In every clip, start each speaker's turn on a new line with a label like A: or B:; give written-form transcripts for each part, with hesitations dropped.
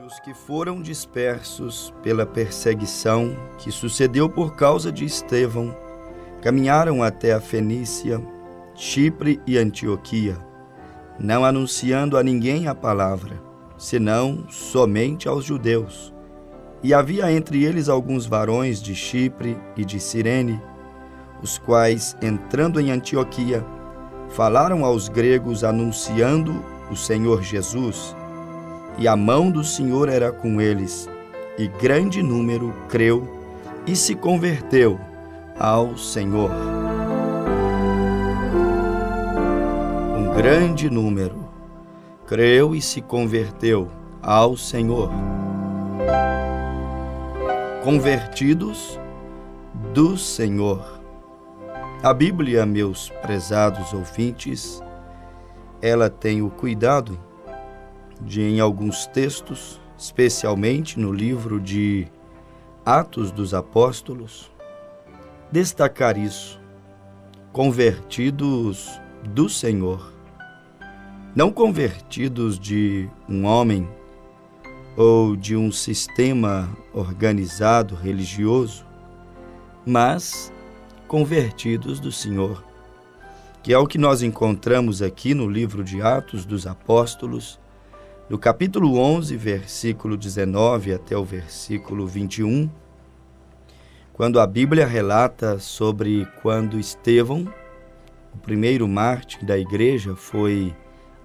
A: Os que foram dispersos pela perseguição que sucedeu por causa de Estevão caminharam até a Fenícia, Chipre e Antioquia, não anunciando a ninguém a palavra, senão somente aos judeus. E havia entre eles alguns varões de Chipre e de Cirene, os quais, entrando em Antioquia, falaram aos gregos anunciando o Senhor Jesus. E a mão do Senhor era com eles, e grande número creu e se converteu ao Senhor. Um grande número creu e se converteu ao Senhor. Convertidos do Senhor. A Bíblia, meus prezados ouvintes, ela tem o cuidado de, em alguns textos, especialmente no livro de Atos dos Apóstolos, destacar isso: convertidos do Senhor. Não convertidos de um homem ou de um sistema organizado religioso, mas convertidos do Senhor, que é o que nós encontramos aqui no livro de Atos dos Apóstolos, do capítulo 11, versículo 19 até o versículo 21, quando a Bíblia relata sobre quando Estevão, o primeiro mártir da igreja, foi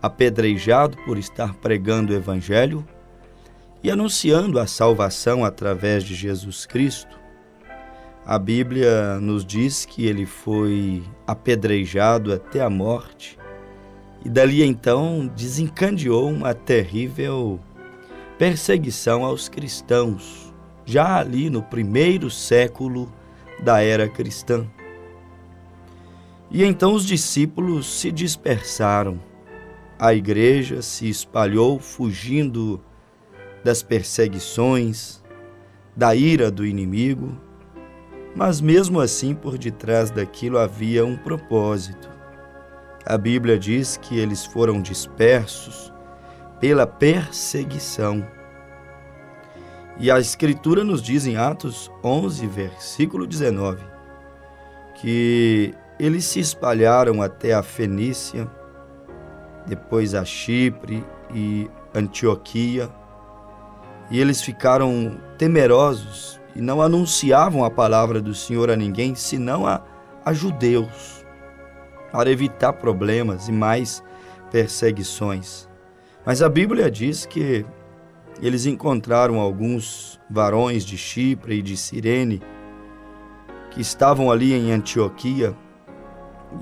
A: apedrejado por estar pregando o Evangelho e anunciando a salvação através de Jesus Cristo. A Bíblia nos diz que ele foi apedrejado até a morte, e dali então desencadeou uma terrível perseguição aos cristãos, já ali no primeiro século da era cristã. E então os discípulos se dispersaram, a igreja se espalhou fugindo das perseguições, da ira do inimigo, mas mesmo assim por detrás daquilo havia um propósito. A Bíblia diz que eles foram dispersos pela perseguição. E a Escritura nos diz em Atos 11, versículo 19, que eles se espalharam até a Fenícia, depois a Chipre e Antioquia, e eles ficaram temerosos e não anunciavam a palavra do Senhor a ninguém, senão a judeus, para evitar problemas e mais perseguições. Mas a Bíblia diz que eles encontraram alguns varões de Chipre e de Cirene que estavam ali em Antioquia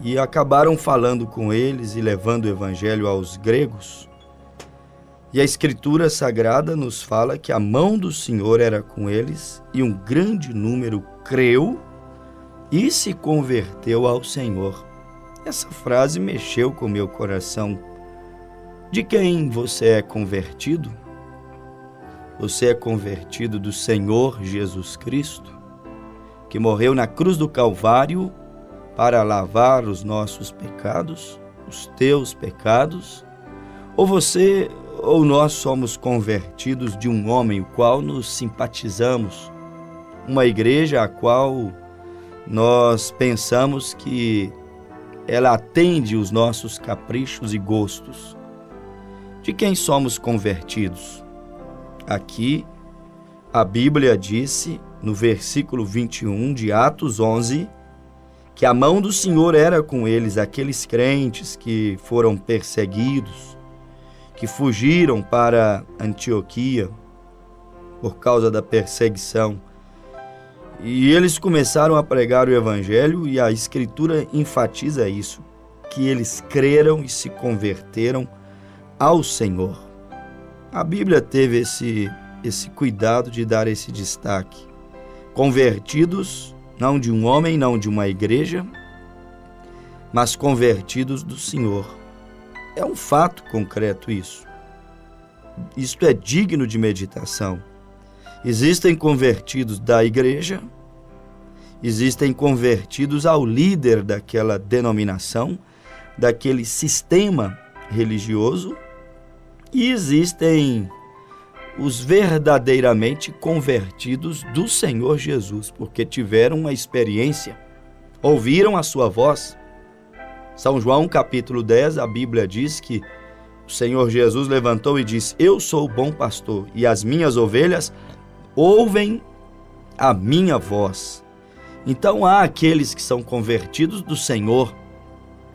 A: e acabaram falando com eles e levando o evangelho aos gregos. E a Escritura Sagrada nos fala que a mão do Senhor era com eles e um grande número creu e se converteu ao Senhor. Essa frase mexeu com o meu coração. De quem você é convertido? Você é convertido do Senhor Jesus Cristo, que morreu na cruz do Calvário para lavar os nossos pecados, os teus pecados? Ou você ou nós somos convertidos de um homem o qual nos simpatizamos, uma igreja a qual nós pensamos que ela atende os nossos caprichos e gostos? De quem somos convertidos? Aqui, a Bíblia disse, no versículo 21 de Atos 11, que a mão do Senhor era com eles, aqueles crentes que foram perseguidos, que fugiram para Antioquia por causa da perseguição. E eles começaram a pregar o Evangelho, e a Escritura enfatiza isso, que eles creram e se converteram ao Senhor. A Bíblia teve esse cuidado de dar esse destaque. Convertidos, não de um homem, não de uma igreja, mas convertidos do Senhor. É um fato concreto isso. Isto é digno de meditação. Existem convertidos da igreja, existem convertidos ao líder daquela denominação, daquele sistema religioso, e existem os verdadeiramente convertidos do Senhor Jesus, porque tiveram uma experiência, ouviram a sua voz. São João capítulo 10, a Bíblia diz que o Senhor Jesus levantou e disse: eu sou o bom pastor e as minhas ovelhas ouvem a minha voz. Então há aqueles que são convertidos do Senhor,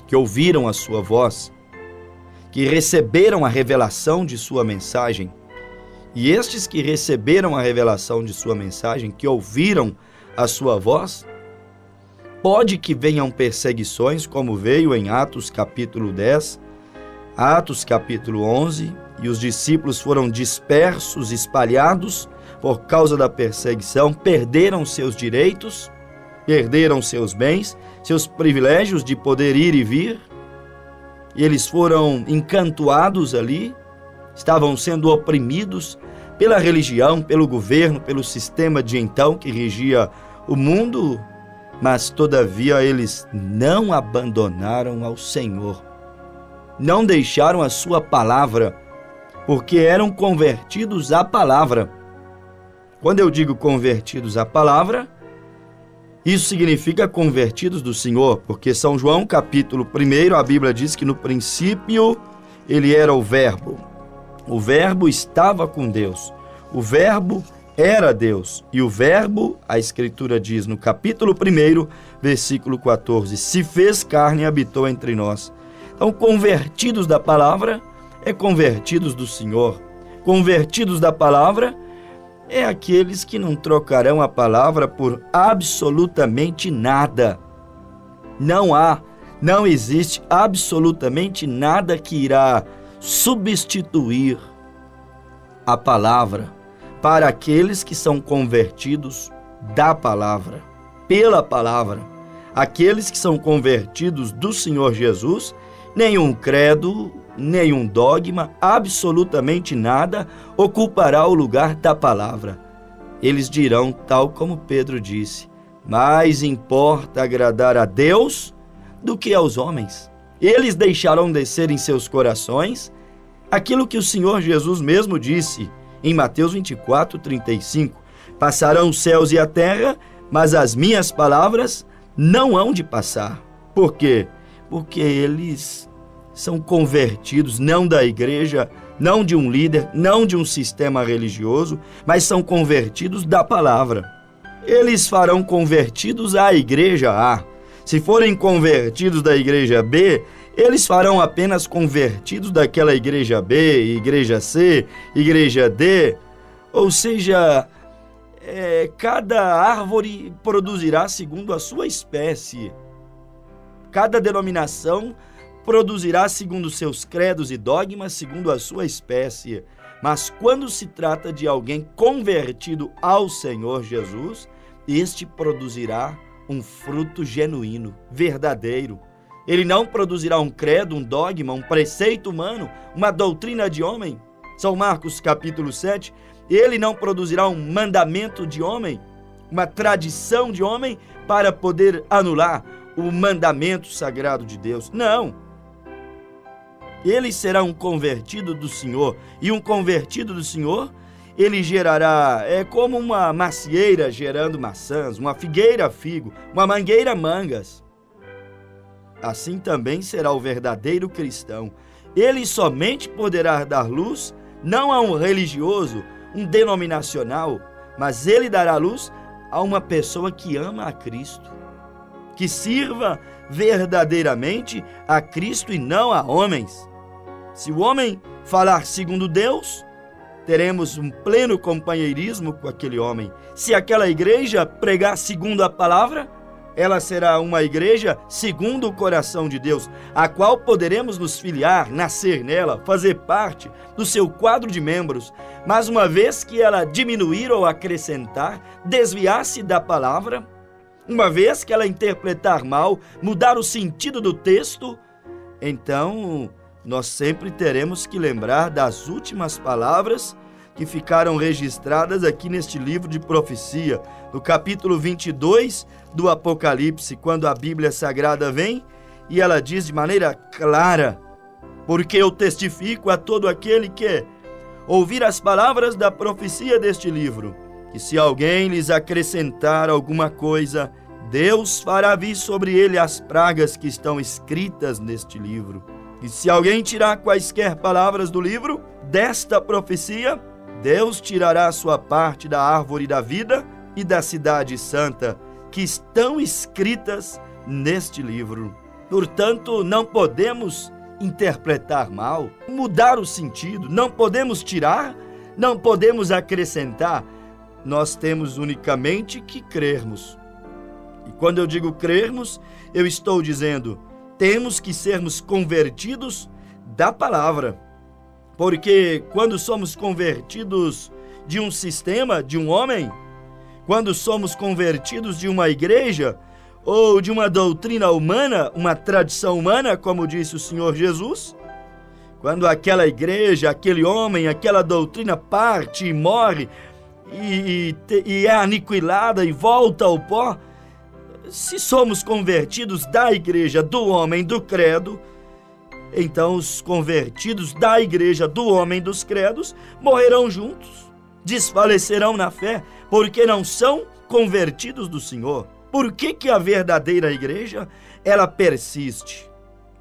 A: que ouviram a sua voz, que receberam a revelação de sua mensagem. E estes que receberam a revelação de sua mensagem, que ouviram a sua voz, pode que venham perseguições, como veio em Atos capítulo 10, Atos capítulo 11, e os discípulos foram dispersos, espalhados por causa da perseguição, perderam seus direitos, perderam seus bens, seus privilégios de poder ir e vir, e eles foram encantoados ali, estavam sendo oprimidos pela religião, pelo governo, pelo sistema de então que regia o mundo, mas todavia eles não abandonaram ao Senhor, não deixaram a sua palavra, porque eram convertidos à palavra. Quando eu digo convertidos à palavra, isso significa convertidos do Senhor, porque São João capítulo 1, a Bíblia diz que no princípio ele era o Verbo. O Verbo estava com Deus. O Verbo era Deus. E o Verbo, a Escritura diz no capítulo 1, versículo 14, se fez carne e habitou entre nós. Então, convertidos da palavra é convertidos do Senhor. Convertidos da palavra é aqueles que não trocarão a palavra por absolutamente nada. Não existe absolutamente nada que irá substituir a palavra para aqueles que são convertidos da palavra, pela palavra. Aqueles que são convertidos do Senhor Jesus, nenhum credo, nenhum dogma, absolutamente nada ocupará o lugar da palavra. Eles dirão, tal como Pedro disse, mais importa agradar a Deus do que aos homens. Eles deixarão descer em seus corações aquilo que o Senhor Jesus mesmo disse em Mateus 24, 35. Passarão os céus e a terra, mas as minhas palavras não hão de passar. Por quê? Porque eles são convertidos não da igreja, não de um líder, não de um sistema religioso, mas são convertidos da palavra. Eles farão convertidos à igreja A. Se forem convertidos da igreja B, eles farão apenas convertidos daquela igreja B, igreja C, igreja D. Ou seja, cada árvore produzirá segundo a sua espécie. Cada denominação produzirá segundo seus credos e dogmas, segundo a sua espécie. Mas quando se trata de alguém convertido ao Senhor Jesus, este produzirá um fruto genuíno, verdadeiro. Ele não produzirá um credo, um dogma, um preceito humano, uma doutrina de homem. São Marcos capítulo 7, ele não produzirá um mandamento de homem, uma tradição de homem para poder anular o mandamento sagrado de Deus. Não. Ele será um convertido do Senhor, e um convertido do Senhor, ele gerará, como uma macieira gerando maçãs, uma figueira figo, uma mangueira mangas. Assim também será o verdadeiro cristão. Ele somente poderá dar luz, não a um religioso, um denominacional, mas ele dará luz a uma pessoa que ama a Cristo, que sirva verdadeiramente a Cristo e não a homens. Se o homem falar segundo Deus, teremos um pleno companheirismo com aquele homem. Se aquela igreja pregar segundo a palavra, ela será uma igreja segundo o coração de Deus, a qual poderemos nos filiar, nascer nela, fazer parte do seu quadro de membros. Mas uma vez que ela diminuir ou acrescentar, desviar-se da palavra, uma vez que ela interpretar mal, mudar o sentido do texto, então nós sempre teremos que lembrar das últimas palavras que ficaram registradas aqui neste livro de profecia, no capítulo 22 do Apocalipse, quando a Bíblia Sagrada vem e ela diz de maneira clara: porque eu testifico a todo aquele que ouvir as palavras da profecia deste livro, que se alguém lhes acrescentar alguma coisa, Deus fará vir sobre ele as pragas que estão escritas neste livro. E se alguém tirar quaisquer palavras do livro desta profecia, Deus tirará a sua parte da árvore da vida e da cidade santa, que estão escritas neste livro. Portanto, não podemos interpretar mal, mudar o sentido, não podemos tirar, não podemos acrescentar. Nós temos unicamente que crermos. E quando eu digo crermos, eu estou dizendo, temos que sermos convertidos da palavra. Porque quando somos convertidos de um sistema, de um homem, quando somos convertidos de uma igreja ou de uma doutrina humana, uma tradição humana, como disse o Senhor Jesus, quando aquela igreja, aquele homem, aquela doutrina parte e morre e é aniquilada e volta ao pó, se somos convertidos da igreja, do homem, do credo, então os convertidos da igreja, do homem, dos credos, morrerão juntos, desfalecerão na fé, porque não são convertidos do Senhor. Por que a verdadeira igreja, ela persiste?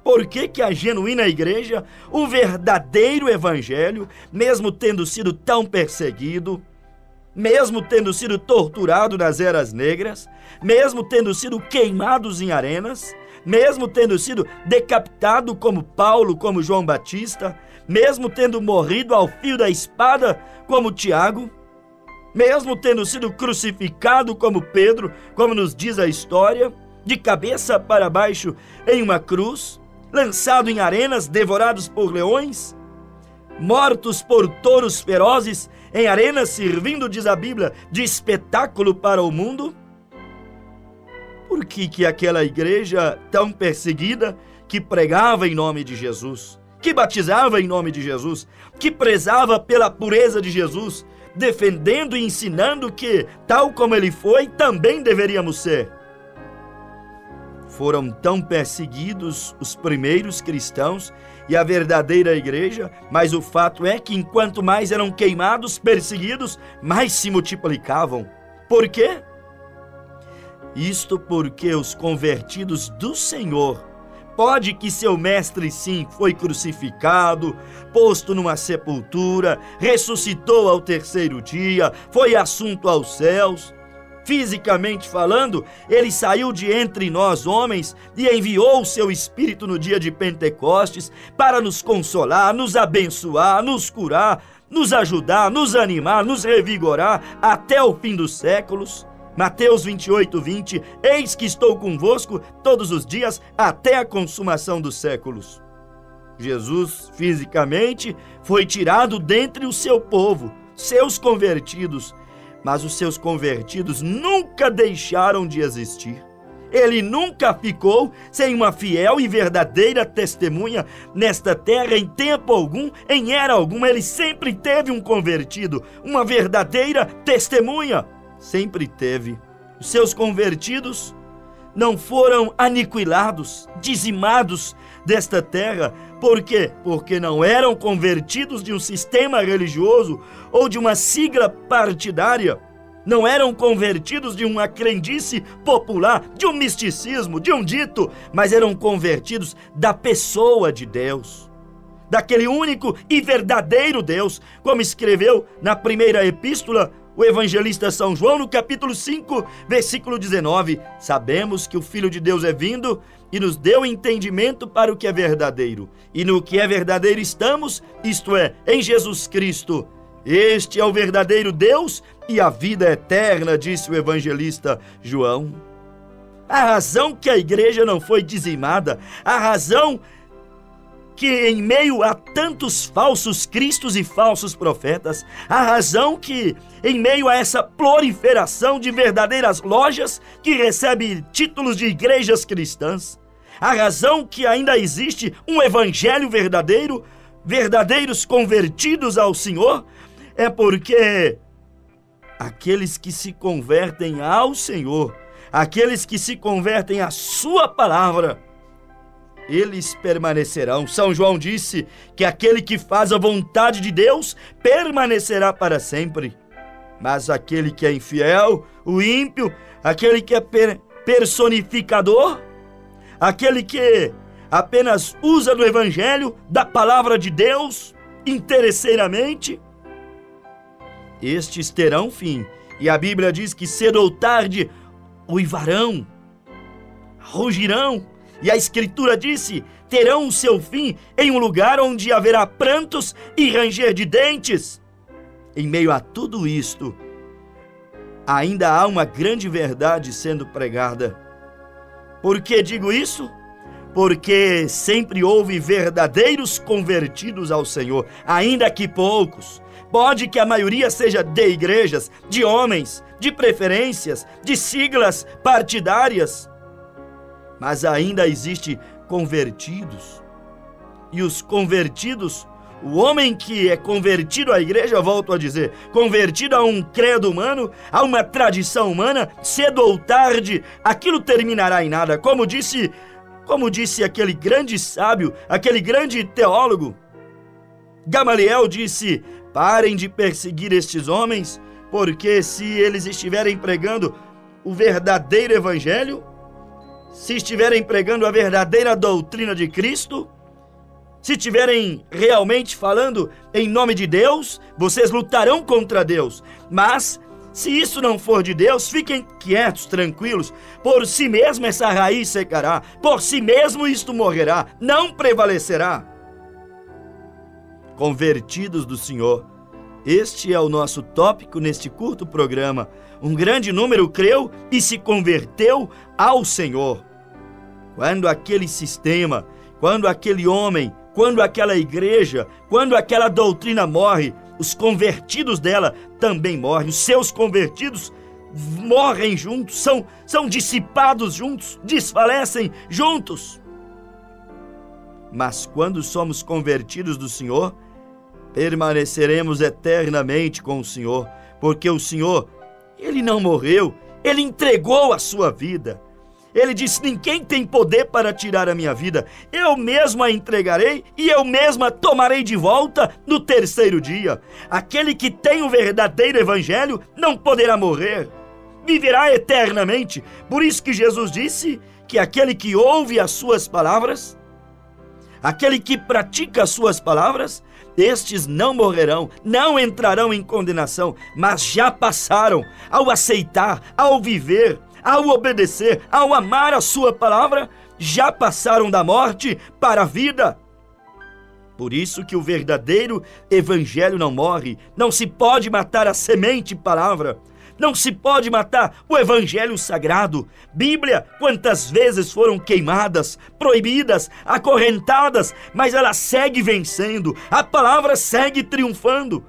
A: Por que a genuína igreja, o verdadeiro evangelho, mesmo tendo sido tão perseguido, mesmo tendo sido torturado nas eras negras, mesmo tendo sido queimados em arenas, mesmo tendo sido decapitado como Paulo, como João Batista, mesmo tendo morrido ao fio da espada como Tiago, mesmo tendo sido crucificado como Pedro, como nos diz a história, de cabeça para baixo em uma cruz, lançado em arenas, devorados por leões, mortos por touros ferozes em arenas, servindo, diz a Bíblia, de espetáculo para o mundo? Por que aquela igreja tão perseguida, que pregava em nome de Jesus, que batizava em nome de Jesus, que prezava pela pureza de Jesus, defendendo e ensinando que, tal como ele foi, também deveríamos ser? Foram tão perseguidos os primeiros cristãos e a verdadeira igreja, mas o fato é que enquanto mais eram queimados, perseguidos, mais se multiplicavam. Por quê? Isto porque os convertidos do Senhor, pode que seu mestre sim foi crucificado, posto numa sepultura, ressuscitou ao terceiro dia, foi assunto aos céus. Fisicamente falando, ele saiu de entre nós homens e enviou o seu Espírito no dia de Pentecostes para nos consolar, nos abençoar, nos curar, nos ajudar, nos animar, nos revigorar até o fim dos séculos. Mateus 28:20, eis que estou convosco todos os dias até a consumação dos séculos. Jesus, fisicamente, foi tirado dentre o seu povo, seus convertidos, mas os seus convertidos nunca deixaram de existir. Ele nunca ficou sem uma fiel e verdadeira testemunha nesta terra em tempo algum, em era alguma. Ele sempre teve um convertido, uma verdadeira testemunha. Sempre teve. Os seus convertidos não foram aniquilados, dizimados desta terra. Por quê? Porque não eram convertidos de um sistema religioso ou de uma sigla partidária. Não eram convertidos de uma crendice popular, de um misticismo, de um dito, mas eram convertidos da pessoa de Deus, daquele único e verdadeiro Deus, como escreveu na primeira epístola o evangelista São João, no capítulo 5, versículo 19. Sabemos que o Filho de Deus é vindo e nos deu entendimento para o que é verdadeiro. E no que é verdadeiro estamos, isto é, em Jesus Cristo. Este é o verdadeiro Deus e a vida eterna, disse o evangelista João. A razão que a igreja não foi dizimada, a razão que em meio a tantos falsos cristos e falsos profetas, a razão que em meio a essa proliferação de verdadeiras lojas que recebem títulos de igrejas cristãs, a razão que ainda existe um evangelho verdadeiro, verdadeiros convertidos ao Senhor, é porque aqueles que se convertem ao Senhor, aqueles que se convertem à sua palavra, eles permanecerão. São João disse que aquele que faz a vontade de Deus permanecerá para sempre. Mas aquele que é infiel, o ímpio, aquele que é personificador, aquele que apenas usa do evangelho, da palavra de Deus, interesseiramente, estes terão fim. E a Bíblia diz que cedo ou tarde uivarão, rugirão. E a Escritura disse, terão o seu fim em um lugar onde haverá prantos e ranger de dentes. Em meio a tudo isto, ainda há uma grande verdade sendo pregada. Por que digo isso? Porque sempre houve verdadeiros convertidos ao Senhor, ainda que poucos. Pode que a maioria seja de igrejas, de homens, de preferências, de siglas partidárias, mas ainda existe convertidos. E os convertidos, o homem que é convertido à igreja, volto a dizer, convertido a um credo humano, a uma tradição humana, cedo ou tarde, aquilo terminará em nada. Como disse aquele grande sábio, aquele grande teólogo, Gamaliel disse, parem de perseguir estes homens, porque se eles estiverem pregando o verdadeiro evangelho, se estiverem pregando a verdadeira doutrina de Cristo, se estiverem realmente falando em nome de Deus, vocês lutarão contra Deus. Mas, se isso não for de Deus, fiquem quietos, tranquilos. Por si mesmo essa raiz secará, por si mesmo isto morrerá, não prevalecerá. Convertidos do Senhor, este é o nosso tópico neste curto programa. Um grande número creu e se converteu ao Senhor. Quando aquele sistema, quando aquele homem, quando aquela igreja, quando aquela doutrina morre, os convertidos dela também morrem. Os seus convertidos morrem juntos, são dissipados juntos, desfalecem juntos. Mas quando somos convertidos do Senhor, permaneceremos eternamente com o Senhor, porque o Senhor, Ele não morreu, Ele entregou a sua vida. Ele disse, ninguém tem poder para tirar a minha vida, eu mesmo a entregarei e eu mesma tomarei de volta no terceiro dia. Aquele que tem o verdadeiro evangelho não poderá morrer, viverá eternamente. Por isso que Jesus disse que aquele que ouve as suas palavras, aquele que pratica as suas palavras, estes não morrerão, não entrarão em condenação, mas já passaram ao aceitar, ao viver, ao obedecer, ao amar a sua palavra, já passaram da morte para a vida. Por isso que o verdadeiro evangelho não morre. Não se pode matar a semente palavra. Não se pode matar o evangelho sagrado. Bíblia, quantas vezes foram queimadas, proibidas, acorrentadas, mas ela segue vencendo. A palavra segue triunfando.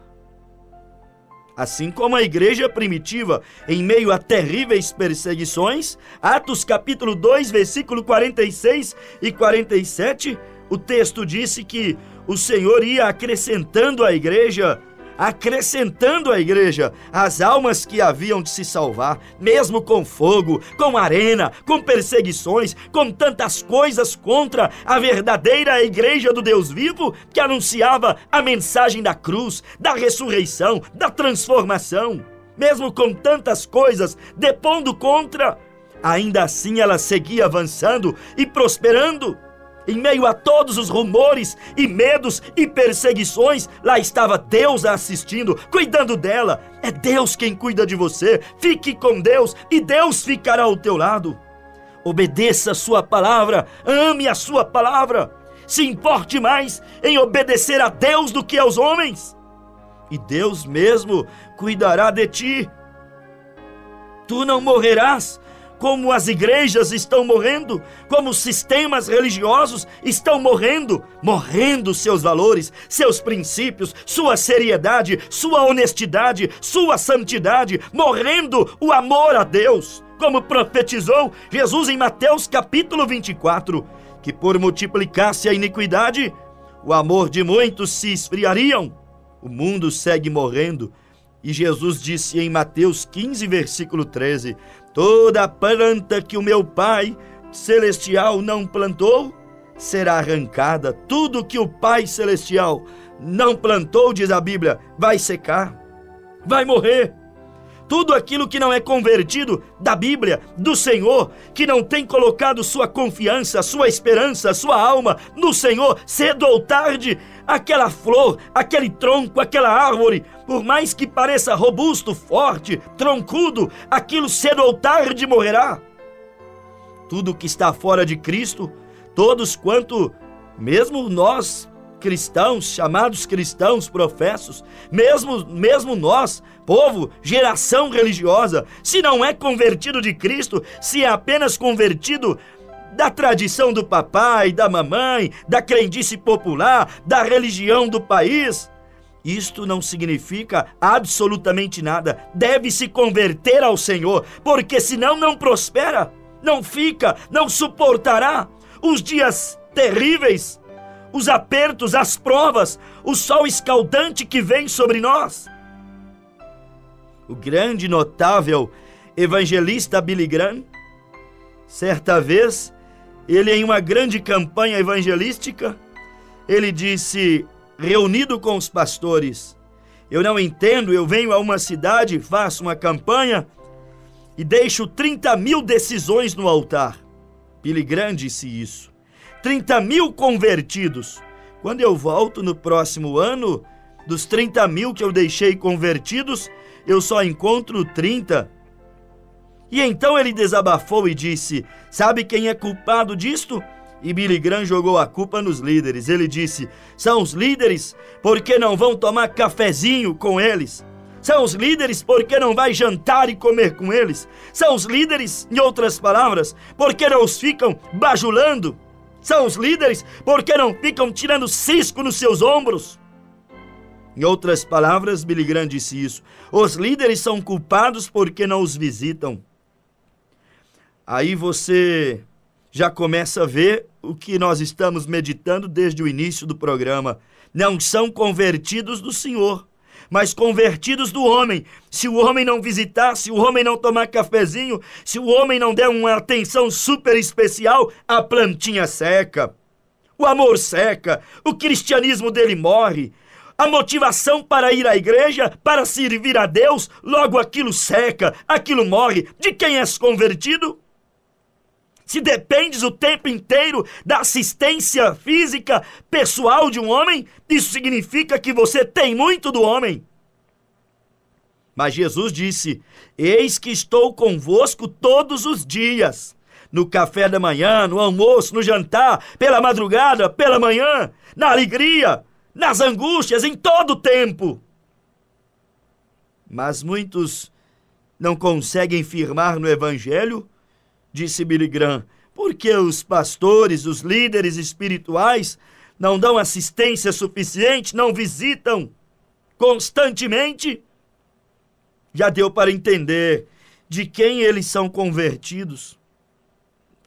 A: Assim como a igreja primitiva, em meio a terríveis perseguições, Atos capítulo 2, versículo 46 e 47, o texto disse que o Senhor ia acrescentando à igreja as almas que haviam de se salvar, mesmo com fogo, com arena, com perseguições, com tantas coisas contra a verdadeira igreja do Deus vivo, que anunciava a mensagem da cruz, da ressurreição, da transformação. Mesmo com tantas coisas depondo contra, ainda assim ela seguia avançando e prosperando. Em meio a todos os rumores e medos e perseguições, lá estava Deus a assistindo, cuidando dela. É Deus quem cuida de você. Fique com Deus e Deus ficará ao teu lado. Obedeça a sua palavra, ame a sua palavra. Se importe mais em obedecer a Deus do que aos homens. E Deus mesmo cuidará de ti. Tu não morrerás como as igrejas estão morrendo, como os sistemas religiosos estão morrendo seus valores, seus princípios, sua seriedade, sua honestidade, sua santidade, morrendo o amor a Deus, como profetizou Jesus em Mateus capítulo 24, que por multiplicar-se a iniquidade, o amor de muitos se esfriariam. O mundo segue morrendo. E Jesus disse em Mateus 15, versículo 13, toda planta que o meu Pai Celestial não plantou, será arrancada. Tudo que o Pai Celestial não plantou, diz a Bíblia, vai secar, vai morrer. Tudo aquilo que não é convertido da Bíblia, do Senhor, que não tem colocado sua confiança, sua esperança, sua alma no Senhor, cedo ou tarde, aquela flor, aquele tronco, aquela árvore, por mais que pareça robusto, forte, troncudo, aquilo cedo ou tarde morrerá. Tudo que está fora de Cristo, todos quanto, mesmo nós, cristãos, chamados cristãos, professos, mesmo nós, povo, geração religiosa, se não é convertido de Cristo, se é apenas convertido da tradição do papai, da mamãe, da crendice popular, da religião do país, isto não significa absolutamente nada. Deve se converter ao Senhor, porque senão não prospera, não fica, não suportará os dias terríveis, os apertos, as provas, o sol escaldante que vem sobre nós. O grande e notável evangelista Billy Graham, certa vez, ele em uma grande campanha evangelística, ele disse, reunido com os pastores, eu não entendo, eu venho a uma cidade, faço uma campanha e deixo 30.000 decisões no altar. Billy Graham disse isso. 30.000 convertidos. Quando eu volto no próximo ano, dos 30.000 que eu deixei convertidos, eu só encontro 30. E então ele desabafou e disse, sabe quem é culpado disto? E Billy Graham jogou a culpa nos líderes. Ele disse, são os líderes porque não vão tomar cafezinho com eles. São os líderes porque não vai jantar e comer com eles. São os líderes, em outras palavras, porque não os ficam bajulando. São os líderes porque não ficam tirando cisco nos seus ombros. Em outras palavras, Billy Graham disse isso. Os líderes são culpados porque não os visitam. Aí você já começa a ver o que nós estamos meditando desde o início do programa. Não são convertidos do Senhor, mas convertidos do homem. Se o homem não visitar, se o homem não tomar cafezinho, se o homem não der uma atenção super especial, a plantinha seca, o amor seca, o cristianismo dele morre, a motivação para ir à igreja, para servir a Deus, logo aquilo seca, aquilo morre. De quem és convertido? Se dependes o tempo inteiro da assistência física pessoal de um homem, isso significa que você tem muito do homem. Mas Jesus disse, eis que estou convosco todos os dias, no café da manhã, no almoço, no jantar, pela madrugada, pela manhã, na alegria, nas angústias, em todo o tempo. Mas muitos não conseguem firmar no Evangelho, disse Billy Graham, porque os pastores, os líderes espirituais não dão assistência suficiente, não visitam constantemente. Já deu para entender de quem eles são convertidos.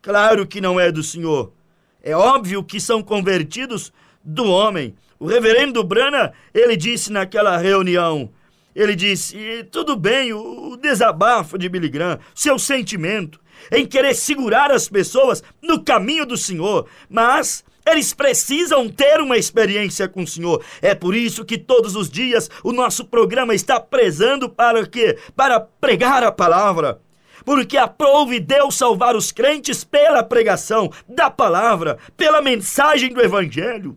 A: Claro que não é do Senhor. É óbvio que são convertidos do homem. O reverendo Branham, ele disse naquela reunião, ele disse, tudo bem, o desabafo de Billy Graham, seu sentimento em querer segurar as pessoas no caminho do Senhor, mas eles precisam ter uma experiência com o Senhor. É por isso que todos os dias o nosso programa está prezando para quê? Para pregar a palavra. Porque aprove Deus salvar os crentes pela pregação da palavra, pela mensagem do Evangelho.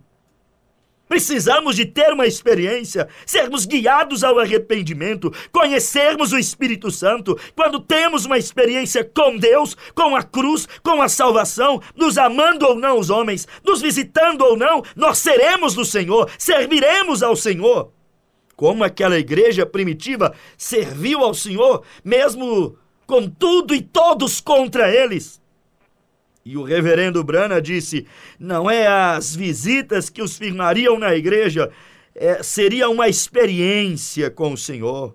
A: Precisamos de ter uma experiência, sermos guiados ao arrependimento, conhecermos o Espírito Santo. Quando temos uma experiência com Deus, com a cruz, com a salvação, nos amando ou não os homens, nos visitando ou não, nós seremos do Senhor, serviremos ao Senhor. Como aquela igreja primitiva serviu ao Senhor, mesmo com tudo e todos contra eles. E o reverendo Branham disse, não é as visitas que os firmariam na igreja, seria uma experiência com o Senhor.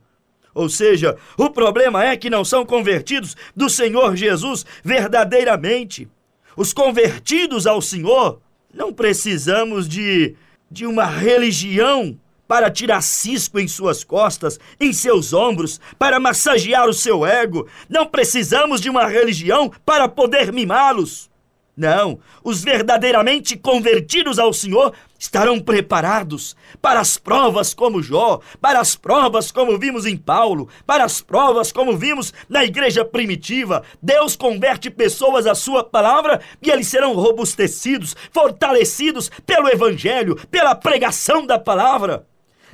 A: Ou seja, o problema é que não são convertidos do Senhor Jesus verdadeiramente. Os convertidos ao Senhor, não precisamos de uma religião para tirar cisco em suas costas, em seus ombros, para massagear o seu ego. Não precisamos de uma religião para poder mimá-los. Não, os verdadeiramente convertidos ao Senhor estarão preparados para as provas como Jó, para as provas como vimos em Paulo, para as provas como vimos na igreja primitiva. Deus converte pessoas à sua palavra e eles serão robustecidos, fortalecidos pelo evangelho, pela pregação da palavra.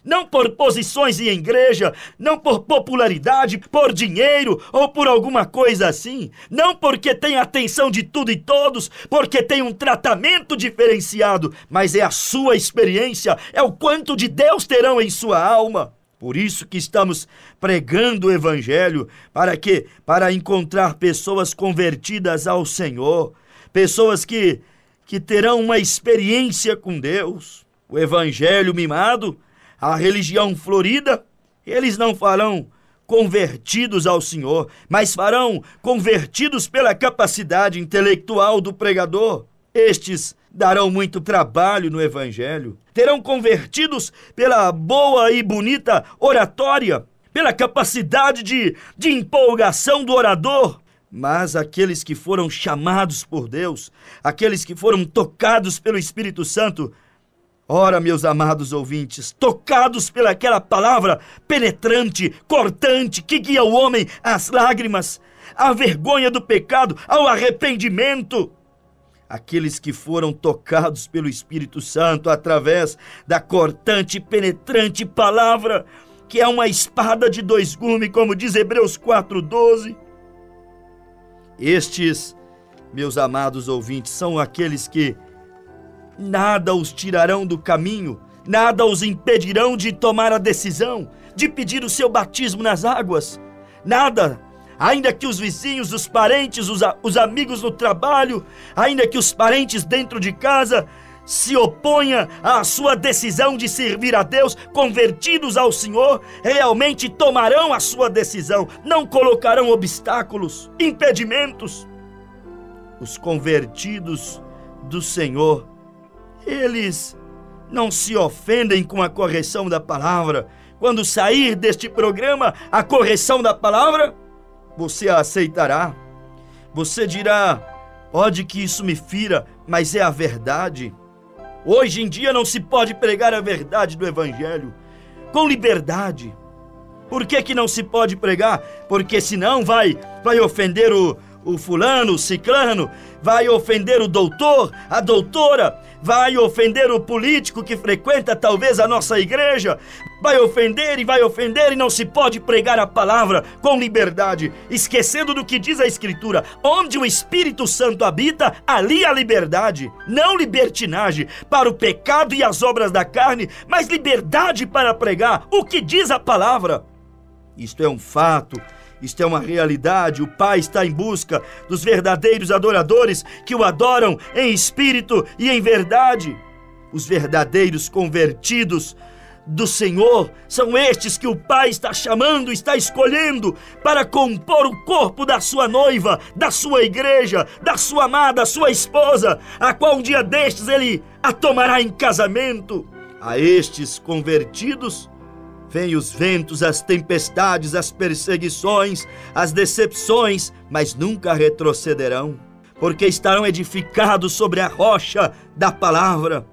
A: Não por posições em igreja, não por popularidade, por dinheiro ou por alguma coisa assim. Não porque tem a atenção de tudo e todos, porque tem um tratamento diferenciado, mas é a sua experiência, é o quanto de Deus terão em sua alma. Por isso que estamos pregando o evangelho, para encontrar pessoas convertidas ao Senhor, pessoas que terão uma experiência com Deus. O evangelho mimado, a religião florida, eles não farão convertidos ao Senhor, mas farão convertidos pela capacidade intelectual do pregador. Estes darão muito trabalho no evangelho. Terão convertidos pela boa e bonita oratória, pela capacidade de empolgação do orador. Mas aqueles que foram chamados por Deus, aqueles que foram tocados pelo Espírito Santo, ora, meus amados ouvintes, tocados pelaquela palavra penetrante, cortante, que guia o homem às lágrimas, à vergonha do pecado, ao arrependimento. Aqueles que foram tocados pelo Espírito Santo através da cortante e penetrante palavra, que é uma espada de dois gumes, como diz Hebreus 4:12. Estes, meus amados ouvintes, são aqueles que nada os tirarão do caminho, nada os impedirão de tomar a decisão, de pedir o seu batismo nas águas. Nada, ainda que os vizinhos, os parentes, os amigos no trabalho, ainda que os parentes dentro de casa se oponham à sua decisão de servir a Deus, convertidos ao Senhor, realmente tomarão a sua decisão, não colocarão obstáculos, impedimentos. Os convertidos do Senhor, eles não se ofendem com a correção da palavra. Quando sair deste programa a correção da palavra, você a aceitará. Você dirá: pode que isso me fira, mas é a verdade. Hoje em dia não se pode pregar a verdade do evangelho com liberdade. Por que não se pode pregar? Porque senão vai ofender o fulano, o ciclano, vai ofender o doutor, a doutora, vai ofender o político que frequenta talvez a nossa igreja, vai ofender e não se pode pregar a palavra com liberdade, esquecendo do que diz a Escritura: onde o Espírito Santo habita, ali há liberdade, não libertinagem para o pecado e as obras da carne, mas liberdade para pregar o que diz a palavra. Isto é um fato. Isto é uma realidade. O Pai está em busca dos verdadeiros adoradores que o adoram em espírito e em verdade. Os verdadeiros convertidos do Senhor são estes que o Pai está chamando, está escolhendo para compor o corpo da sua noiva, da sua igreja, da sua amada, da sua esposa, a qual um dia destes Ele a tomará em casamento. A estes convertidos vêm os ventos, as tempestades, as perseguições, as decepções, mas nunca retrocederão, porque estarão edificados sobre a rocha da palavra.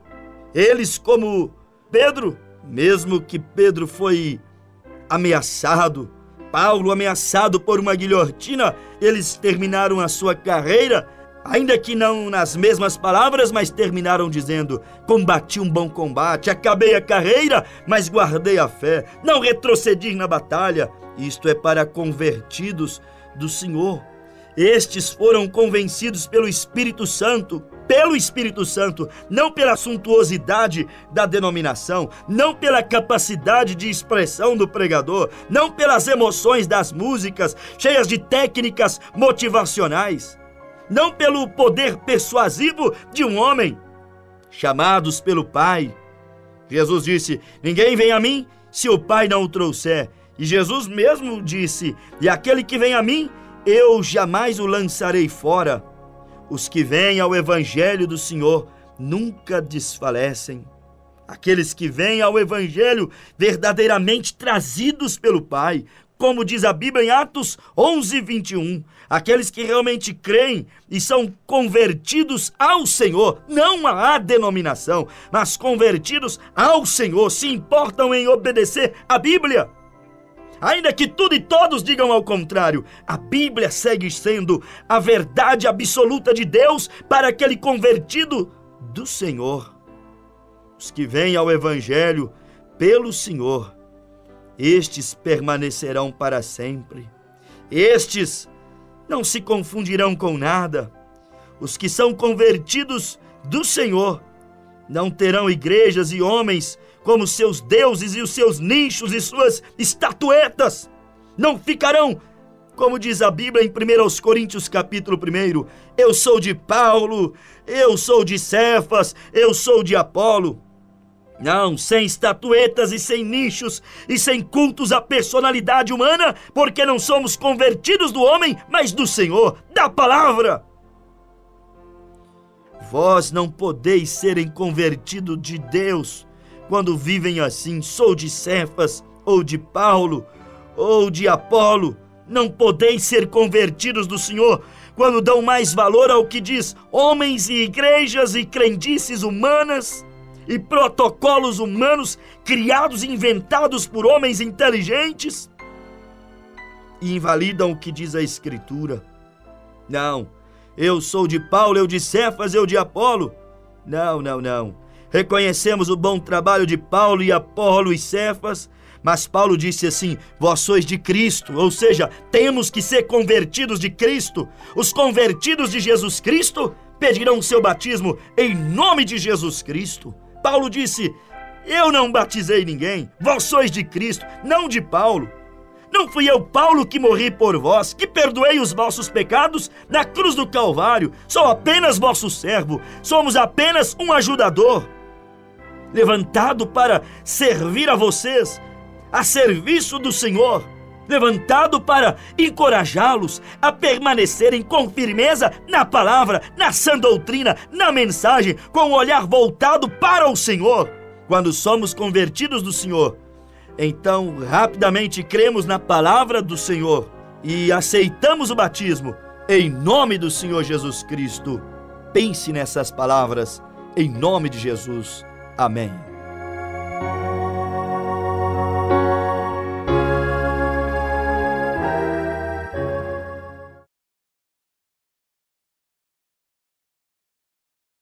A: Eles, como Pedro, mesmo que Pedro foi ameaçado, Paulo ameaçado por uma guilhotina, eles terminaram a sua carreira, ainda que não nas mesmas palavras, mas terminaram dizendo: combati um bom combate, acabei a carreira, mas guardei a fé, não retrocedi na batalha. Isto é para convertidos do Senhor. Estes foram convencidos pelo Espírito Santo, não pela suntuosidade da denominação, não pela capacidade de expressão do pregador, não pelas emoções das músicas cheias de técnicas motivacionais, não pelo poder persuasivo de um homem, chamados pelo Pai. Jesus disse: ninguém vem a mim se o Pai não o trouxer. E Jesus mesmo disse: e aquele que vem a mim, eu jamais o lançarei fora. Os que vêm ao Evangelho do Senhor nunca desfalecem. Aqueles que vêm ao Evangelho verdadeiramente trazidos pelo Pai, como diz a Bíblia em Atos 11:21, aqueles que realmente creem e são convertidos ao Senhor, não à denominação, mas convertidos ao Senhor, se importam em obedecer a Bíblia. Ainda que tudo e todos digam ao contrário, a Bíblia segue sendo a verdade absoluta de Deus para aquele convertido do Senhor. Os que vêm ao Evangelho pelo Senhor, estes permanecerão para sempre. Estes não se confundirão com nada. Os que são convertidos do Senhor não terão igrejas e homens como seus deuses e os seus nichos e suas estatuetas. Não ficarão, como diz a Bíblia em 1 Coríntios capítulo 1, eu sou de Paulo, eu sou de Cefas, eu sou de Apolo. Não, sem estatuetas e sem nichos e sem cultos à personalidade humana, porque não somos convertidos do homem, mas do Senhor, da palavra. Vós não podeis serem convertidos de Deus quando vivem assim, sou de Cefas, ou de Paulo, ou de Apolo. Não podeis ser convertidos do Senhor quando dão mais valor ao que diz homens e igrejas e crendices humanas e protocolos humanos criados e inventados por homens inteligentes e invalidam o que diz a Escritura. Não, eu sou de Paulo, eu de Cefas, eu de Apolo. Não. Reconhecemos o bom trabalho de Paulo e Apolo e Cefas, mas Paulo disse assim, vós sois de Cristo, ou seja, temos que ser convertidos de Cristo. Os convertidos de Jesus Cristo pedirão o seu batismo em nome de Jesus Cristo. Paulo disse, eu não batizei ninguém, vós sois de Cristo, não de Paulo. Não fui eu, Paulo, que morri por vós, que perdoei os vossos pecados na cruz do Calvário. Sou apenas vosso servo, somos apenas um ajudador, levantado para servir a vocês, a serviço do Senhor, levantado para encorajá-los a permanecerem com firmeza na palavra, na sã doutrina, na mensagem, com o olhar voltado para o Senhor. Quando somos convertidos do Senhor, então rapidamente cremos na palavra do Senhor e aceitamos o batismo em nome do Senhor Jesus Cristo. Pense nessas palavras, em nome de Jesus. Amém.